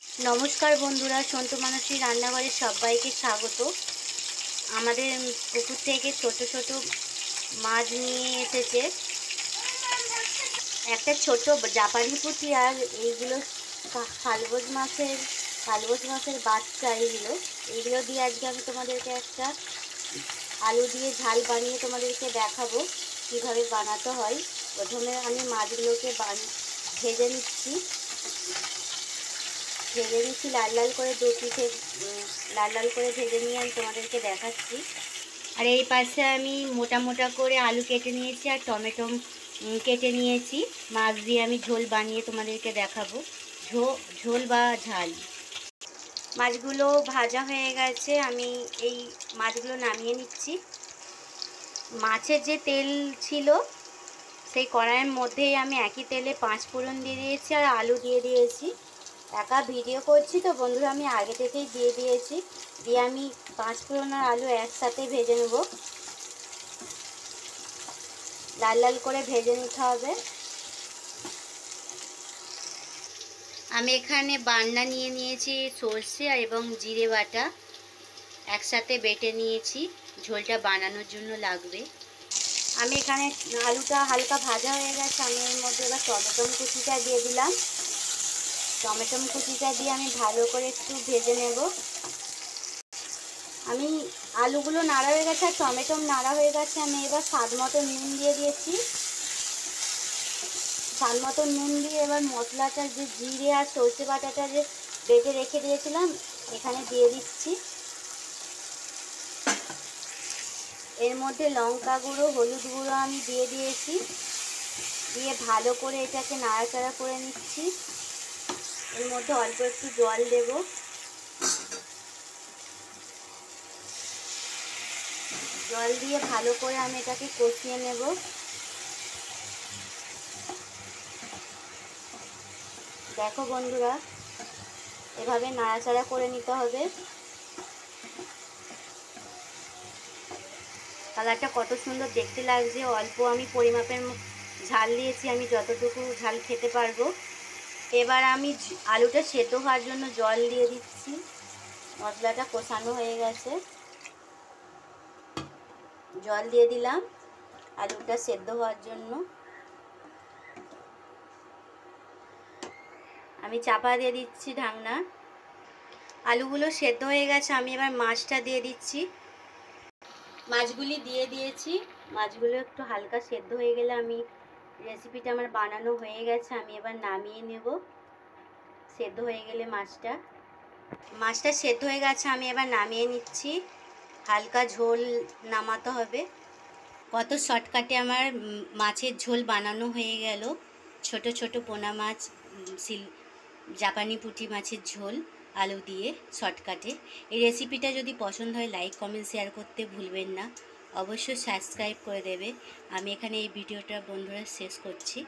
নমস্কার বন্ধুরা, সন্তু মানসী রান্নাঘরে সবাইকে স্বাগত। আমাদের পুকুর থেকে ছোট ছোট মাছ নিয়ে এসেছে একটা ছোট জাপানি পুঁটি, আর এইগুলো কালবোজ মাছের বাচ্চা। এইগুলো দিয়ে আজকে আমি তোমাদেরকে একটা আলু দিয়ে ঝাল বানিয়ে তোমাদেরকে দেখাবো কিভাবে বানাতে হয়। প্রথমে আমি মাছগুলোকে ভেজে নিচ্ছি লাল লাল করে লাল লাল করে ভেজে নিয়ে আমি তোমাদেরকে দেখাচ্ছি। আর এই পাশে আমি মোটা মোটা করে আলু কেটে নিয়েছি আর টমেটো কেটে নিয়েছি। মাছ দিয়ে আমি ঝোল বানিয়ে তোমাদেরকে দেখাবো, ঝোল বা ঝাল। মাছগুলো ভাজা হয়ে গেছে, আমি এই মাছগুলো নামিয়ে নিচ্ছি। মাছের যে তেল ছিল সেই কড়াইয়ের মধ্যেই আমি একই তেলে 5 ফোড়ন দিয়ে দিয়েছি আর আলু দিয়ে দিয়েছি। একা ভিডিও করছি তো বন্ধুরা, আমি আগে থেকেই দিয়ে দিয়েছি। দিয়ে আমি 5 ফোড়ন আর আলু একসাথে ভেজে নেব, লাল লাল করে ভেজে নিতে হবে। আমি এখানে বান্না নিয়ে নিয়েছি সর্ষে এবং জিরে বাটা, একসাথে বেটে নিয়েছি, ঝোলটা বানানোর জন্য লাগবে। আমি এখানে আলুটা হালকা ভাজা হয়ে গেছে, আমি এর মধ্যে এবার টমেটো কুচিটা দিয়ে দিলাম। টমেটো কুচিটা দিয়ে আমি ভালো করে একটু ভেজে নেব। আমি আলুগুলো নাড়া হয়ে গেছে আর টমেটো নাড়া হয়ে গেছে, আমি এবার স্বাদ মতো নুন দিয়ে দিয়েছি। স্বাদ মতো নুন দিয়ে এবার মশলাটা, যে জিরে আর সর্ষে বাটাটা যে বেটে রেখে দিয়েছিলাম, এখানে দিয়ে দিচ্ছি। এর মধ্যে লঙ্কা গুঁড়ো, হলুদ গুঁড়ো আমি দিয়ে দিয়েছি। দিয়ে ভালো করে এটাকে নাড়াচাড়া করে নিচ্ছি। এর মধ্যে অল্প একটু জল দেব। জল দিয়ে ভালো করে আমি এটাকে কষিয়ে নেব। দেখো বন্ধুরা, এভাবে নাড়াচাড়া করে নিতে হবে। কালারটা কত সুন্দর দেখতে লাগছে। অল্প আমি পরিমাপের ঝাল দিয়েছি, আমি যতটুকু ঝাল খেতে পারবো। এবার আমি আলুটা সেদ্ধ হওয়ার জন্য জল দিয়ে দিচ্ছি। মশলাটা কষানো হয়ে গেছে, জল দিয়ে দিলাম আলুটা সেদ্ধ হওয়ার জন্য। আমি চাপা দিয়ে দিচ্ছি ঢাকনা। আলুগুলো সেদ্ধ হয়ে গেছে, আমি এবার মাছটা দিয়ে দিচ্ছি। মাছগুলি দিয়ে দিয়েছি। মাছগুলো একটু হালকা সেদ্ধ হয়ে গেলে রেসিপিটা আমার বানানো হয়ে গেছে, আমি এবার নামিয়ে নেব। সেদ্ধ হয়ে গেলে মাছটা সেদ্ধ হয়ে গেছে, আমি এবার নামিয়ে নিচ্ছি। হালকা ঝোল নামাতে হবে। কত শর্টকাটে আমার মাছের ঝোল বানানো হয়ে গেল। ছোট ছোট পোনা মাছ, জাপানি পুঁটি মাছের ঝোল আলু দিয়ে শর্টকাটে। এই রেসিপিটা যদি পছন্দ হয় লাইক কমেন্ট শেয়ার করতে ভুলবেন না। অবশ্যই সাবস্ক্রাইব করে দেবে। আমি এখানে এই ভিডিওটা বন্ধুরা শেষ করছি।